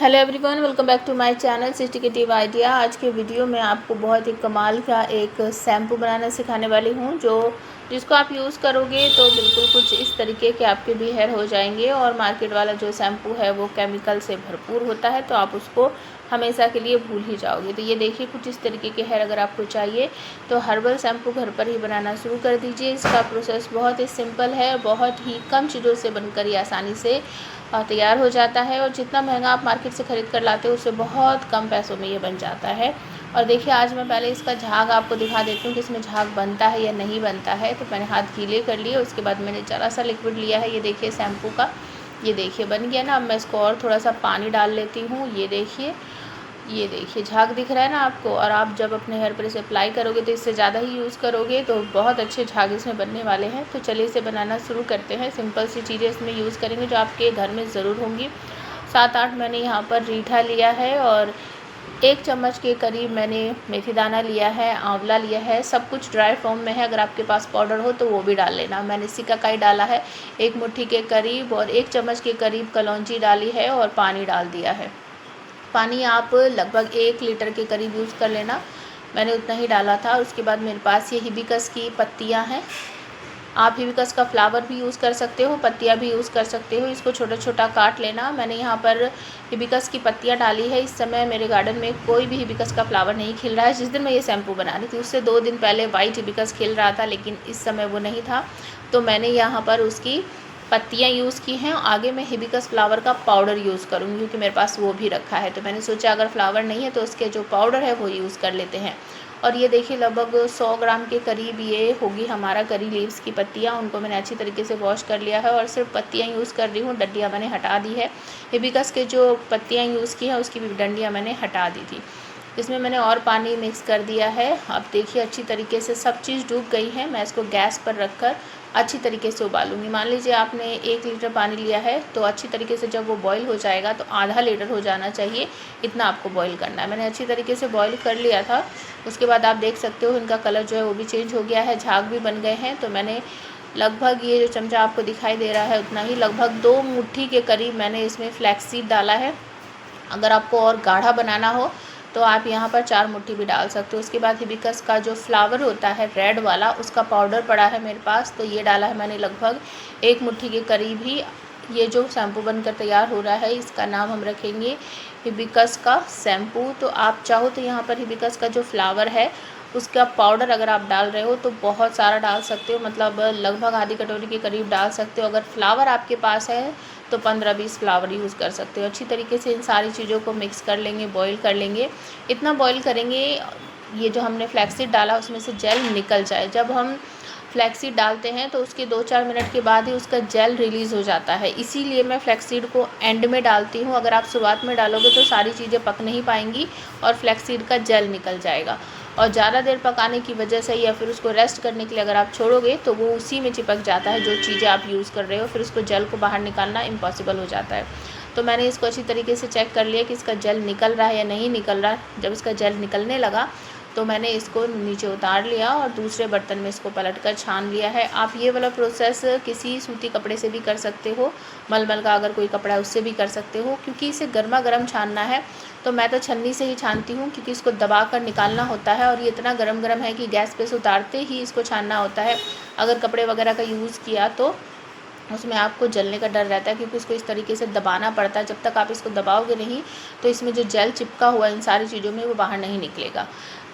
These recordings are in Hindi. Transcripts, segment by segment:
Hello everyone, welcome back to my channel sisticative idea. आज के वीडियो में आपको बहुत ही कमाल का एक शैम्पू बनाना सिखाने वाली हूँ जिसको आप यूज़ करोगे तो बिल्कुल कुछ इस तरीके के आपके भी हेयर हो जाएंगे। और मार्केट वाला जो शैम्पू है वो केमिकल से भरपूर होता है, तो आप उसको हमेशा के लिए भूल ही जाओगे। तो ये देखिए, कुछ इस तरीके के हेयर अगर आपको चाहिए तो हर्बल शैम्पू घर पर ही बनाना शुरू कर दीजिए। इसका प्रोसेस बहुत ही सिंपल है, बहुत ही कम चीज़ों से बनकर ये आसानी से तैयार हो जाता है। और जितना महंगा आप मार्केट से ख़रीद कर लाते हो उससे बहुत कम पैसों में ये बन जाता है। और देखिए, आज मैं पहले इसका झाग आपको दिखा देती हूँ कि इसमें झाग बनता है या नहीं बनता है। तो मैंने हाथ गीले कर लिए, उसके बाद मैंने ज़रा सा लिक्विड लिया है, ये देखिए शैम्पू का। ये देखिए बन गया ना। अब मैं इसको और थोड़ा सा पानी डाल लेती हूँ। ये देखिए झाग दिख रहा है ना आपको। और आप जब अपने हेयर पर इसे अप्लाई करोगे तो इससे ज़्यादा ही यूज़ करोगे तो बहुत अच्छे झाग इसमें बनने वाले हैं। तो चलिए इसे बनाना शुरू करते हैं। सिंपल सी चीज़ें इसमें यूज़ करेंगे जो आपके घर में ज़रूर होंगी। 7-8 मैंने यहाँ पर रीठा लिया है और 1 चम्मच के करीब मैंने मेथी दाना लिया है, आंवला लिया है। सब कुछ ड्राई फॉर्म में है, अगर आपके पास पाउडर हो तो वो भी डाल लेना। मैंने सिकाकाई डाला है 1 मुट्ठी के करीब, और 1 चम्मच के करीब कलौंजी डाली है और पानी डाल दिया है। पानी आप लगभग 1 लीटर के करीब यूज़ कर लेना, मैंने उतना ही डाला था। उसके बाद मेरे पास ये हिबिस्कस की पत्तियां हैं। आप हिबिस्कस का फ्लावर भी यूज़ कर सकते हो, पत्तियां भी यूज़ कर सकते हो। इसको छोटा छोटा काट लेना। मैंने यहाँ पर हिबिस्कस की पत्तियां डाली है। इस समय मेरे गार्डन में कोई भी हिबिस्कस का फ्लावर नहीं खिल रहा है। जिस दिन मैं ये शैम्पू बना रही थी उससे 2 दिन पहले वाइट हिबिस्कस खिल रहा था, लेकिन इस समय वो नहीं था। तो मैंने यहाँ पर उसकी पत्तियां यूज़ की हैं। आगे मैं हिबिस्कस फ्लावर का पाउडर यूज़ करूँगी क्योंकि मेरे पास वो भी रखा है। तो मैंने सोचा अगर फ्लावर नहीं है तो उसके जो पाउडर है वो यूज़ कर लेते हैं। और ये देखिए लगभग 100 ग्राम के करीब ये होगी हमारा करी लीव्स की पत्तियाँ। उनको मैंने अच्छी तरीके से वॉश कर लिया है और सिर्फ पत्तियाँ यूज़ कर रही हूँ, डंडियाँ मैंने हटा दी है। हिबिस्कस के जो पत्तियाँ यूज़ की हैं उसकी भी डंडियाँ मैंने हटा दी थी। इसमें मैंने और पानी मिक्स कर दिया है। अब देखिए अच्छी तरीके से सब चीज़ डूब गई है। मैं इसको गैस पर रखकर अच्छी तरीके से उबालूंगी। मान लीजिए आपने 1 लीटर पानी लिया है तो अच्छी तरीके से जब वो बॉईल हो जाएगा तो आधा लीटर हो जाना चाहिए, इतना आपको बॉईल करना है। मैंने अच्छी तरीके से बॉईल कर लिया था। उसके बाद आप देख सकते हो इनका कलर जो है वो भी चेंज हो गया है, झाग भी बन गए हैं। तो मैंने लगभग ये जो चमचा आपको दिखाई दे रहा है उतना ही, लगभग 2 मुट्ठी के करीब मैंने इसमें फ्लैक्सीड डाला है। अगर आपको और गाढ़ा बनाना हो तो आप यहाँ पर 4 मुट्ठी भी डाल सकते हो। उसके बाद हिबिस्कस का जो फ्लावर होता है रेड वाला, उसका पाउडर पड़ा है मेरे पास, तो ये डाला है मैंने लगभग 1 मुट्ठी के करीब ही। ये जो शैम्पू बनकर तैयार हो रहा है इसका नाम हम रखेंगे हिबिस्कस का शैम्पू। तो आप चाहो तो यहाँ पर हिबिस्कस का जो फ्लावर है उसका पाउडर अगर आप डाल रहे हो तो बहुत सारा डाल सकते हो, मतलब लगभग आधी कटोरी के करीब डाल सकते हो। अगर फ्लावर आपके पास है तो 15-20 फ्लावर यूज़ कर सकते हो। अच्छी तरीके से इन सारी चीज़ों को मिक्स कर लेंगे, बॉईल कर लेंगे। इतना बॉईल करेंगे ये जो हमने फ्लैक्सीड डाला उसमें से जेल निकल जाए। जब हम फ्लैक्सीड डालते हैं तो उसके 2-4 मिनट के बाद ही उसका जेल रिलीज़ हो जाता है, इसीलिए मैं फ्लैक्सीड को एंड में डालती हूँ। अगर आप शुरुआत में डालोगे तो सारी चीज़ें पक नहीं पाएंगी और फ्लैक्सीड का जेल निकल जाएगा। और ज़्यादा देर पकाने की वजह से या फिर उसको रेस्ट करने के लिए अगर आप छोड़ोगे तो वो उसी में चिपक जाता है जो चीज़ें आप यूज़ कर रहे हो, फिर उसको जेल को बाहर निकालना इम्पॉसिबल हो जाता है। तो मैंने इसको अच्छी तरीके से चेक कर लिया कि इसका जेल निकल रहा है या नहीं निकल रहा है। जब इसका जेल निकलने लगा तो मैंने इसको नीचे उतार लिया और दूसरे बर्तन में इसको पलटकर छान लिया है। आप ये वाला प्रोसेस किसी सूती कपड़े से भी कर सकते हो, मलमल का अगर कोई कपड़ा है उससे भी कर सकते हो। क्योंकि इसे गर्मा गर्म छानना है तो मैं तो छन्नी से ही छानती हूँ, क्योंकि इसको दबा कर निकालना होता है और ये इतना गरम गरम है कि गैस पे से उतारते ही इसको छानना होता है। अगर कपड़े वगैरह का यूज़ किया तो उसमें आपको जलने का डर रहता है, क्योंकि इसको इस तरीके से दबाना पड़ता है। जब तक आप इसको दबाओगे नहीं तो इसमें जो जेल चिपका हुआ इन सारी चीज़ों में वो बाहर नहीं निकलेगा।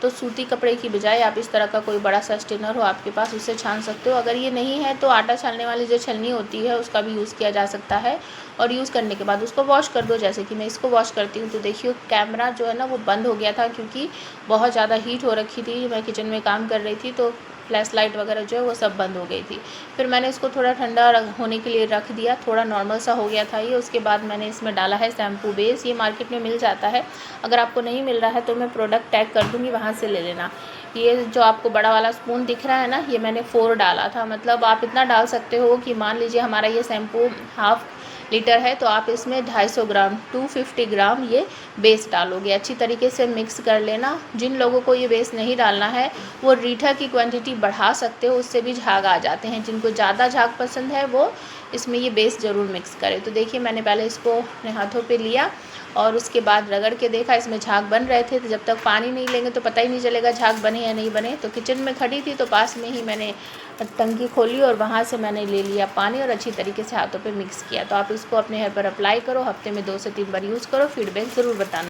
तो सूती कपड़े की बजाय आप इस तरह का कोई बड़ा सा स्टेनर हो आपके पास, उससे छान सकते हो। अगर ये नहीं है तो आटा छानने वाली जो छलनी होती है उसका भी यूज़ किया जा सकता है। और यूज़ करने के बाद उसको वॉश कर दो, जैसे कि मैं इसको वॉश करती हूँ। तो देखिए कैमरा जो है ना वो बंद हो गया था क्योंकि बहुत ज़्यादा हीट हो रखी थी, मैं किचन में काम कर रही थी, तो फ्लैश लाइट वगैरह जो है वो सब बंद हो गई थी। फिर मैंने इसको थोड़ा ठंडा होने के लिए रख दिया, थोड़ा नॉर्मल सा हो गया था ये। उसके बाद मैंने इसमें डाला है शैम्पू बेस। ये मार्केट में मिल जाता है, अगर आपको नहीं मिल रहा है तो मैं प्रोडक्ट टैग कर दूँगी, वहाँ से ले लेना। ये जो आपको बड़ा वाला स्पून दिख रहा है ना, ये मैंने 4 डाला था। मतलब आप इतना डाल सकते हो कि मान लीजिए हमारा ये शैम्पू हाफ़ लीटर है तो आप इसमें 250 ग्राम 250 ग्राम ये बेस डालोगे। अच्छी तरीके से मिक्स कर लेना। जिन लोगों को ये बेस नहीं डालना है वो रीठा की क्वांटिटी बढ़ा सकते हो, उससे भी झाग आ जाते हैं। जिनको ज़्यादा झाग पसंद है वो इसमें ये बेस ज़रूर मिक्स करें। तो देखिए मैंने पहले इसको अपने हाथों पे लिया और उसके बाद रगड़ के देखा, इसमें झाग बन रहे थे। तो जब तक पानी नहीं लेंगे तो पता ही नहीं चलेगा झाग बने या नहीं बने। तो किचन में खड़ी थी तो पास में ही मैंने टंकी खोली और वहाँ से मैंने ले लिया पानी और अच्छी तरीके से हाथों पे मिक्स किया। तो आप इसको अपने हेयर पर अप्लाई करो, हफ्ते में 2 से 3 बार यूज़ करो, फीडबैक ज़रूर बताना।